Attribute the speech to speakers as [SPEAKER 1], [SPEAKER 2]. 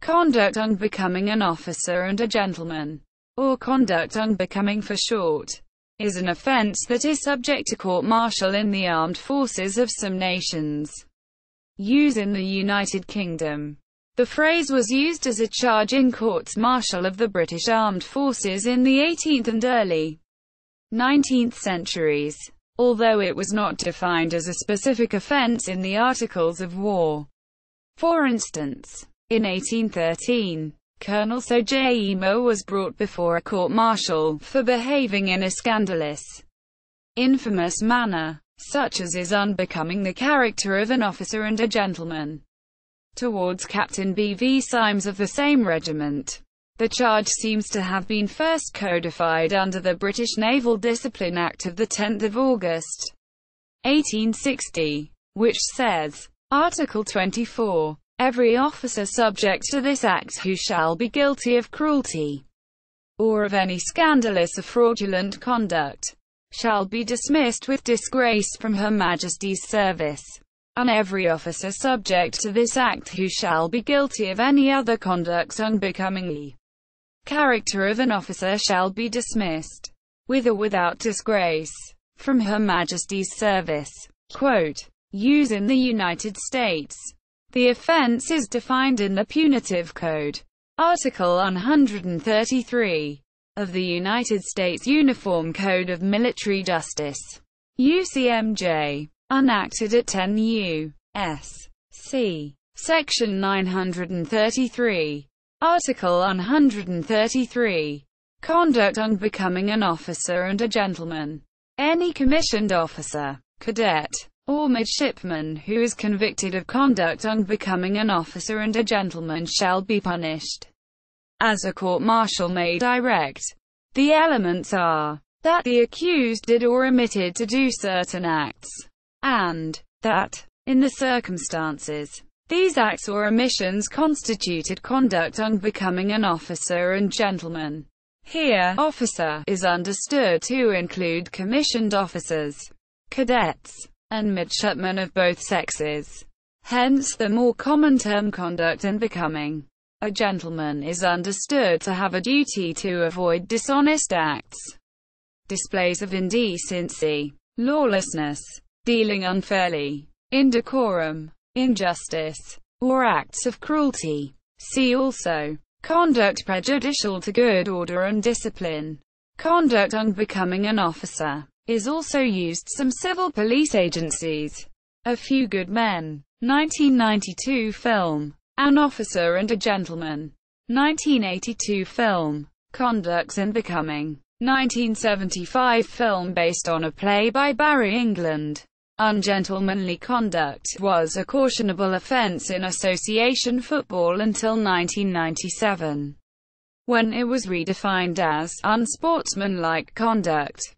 [SPEAKER 1] Conduct unbecoming an officer and a gentleman, or conduct unbecoming for short, is an offense that is subject to court-martial in the armed forces of some nations. Use in the United Kingdom. The phrase was used as a charge in courts-martial of the British Armed Forces in the 18th and early 19th centuries, although it was not defined as a specific offense in the Articles of War. For instance, in 1813, Colonel Sir J. Mo was brought before a court-martial for behaving in a scandalous, infamous manner, such as is unbecoming the character of an officer and a gentleman, towards Captain B.V. Symes of the same regiment. The charge seems to have been first codified under the British Naval Discipline Act of 10 August 1860, which says, Article 24, every officer subject to this Act who shall be guilty of cruelty, or of any scandalous or fraudulent conduct, shall be dismissed with disgrace from Her Majesty's service, and every officer subject to this Act who shall be guilty of any other conduct unbecoming the character of an officer shall be dismissed, with or without disgrace, from Her Majesty's service. Quote, use in the United States. The offense is defined in the Punitive Code, Article 133, of the United States Uniform Code of Military Justice, UCMJ, enacted at 10 U.S.C. Section 933, Article 133, conduct unbecoming an officer and a gentleman. Any commissioned officer, cadet, or midshipman who is convicted of conduct unbecoming an officer and a gentleman shall be punished as a court-martial may direct. The elements are that the accused did or omitted to do certain acts, and that, in the circumstances, these acts or omissions constituted conduct unbecoming an officer and gentleman. Here, officer is understood to include commissioned officers, cadets, and midshipmen of both sexes. Hence the more common term conduct unbecoming. A gentleman is understood to have a duty to avoid dishonest acts, displays of indecency, lawlessness, dealing unfairly, indecorum, injustice, or acts of cruelty. See also, conduct prejudicial to good order and discipline. Conduct unbecoming an officer is also used some civil police agencies. A Few Good Men, 1992 film, An Officer and a Gentleman, 1982 film, Conduct Unbecoming, 1975 film based on a play by Barry England. Ungentlemanly conduct was a cautionable offense in association football until 1997, when it was redefined as unsportsmanlike conduct.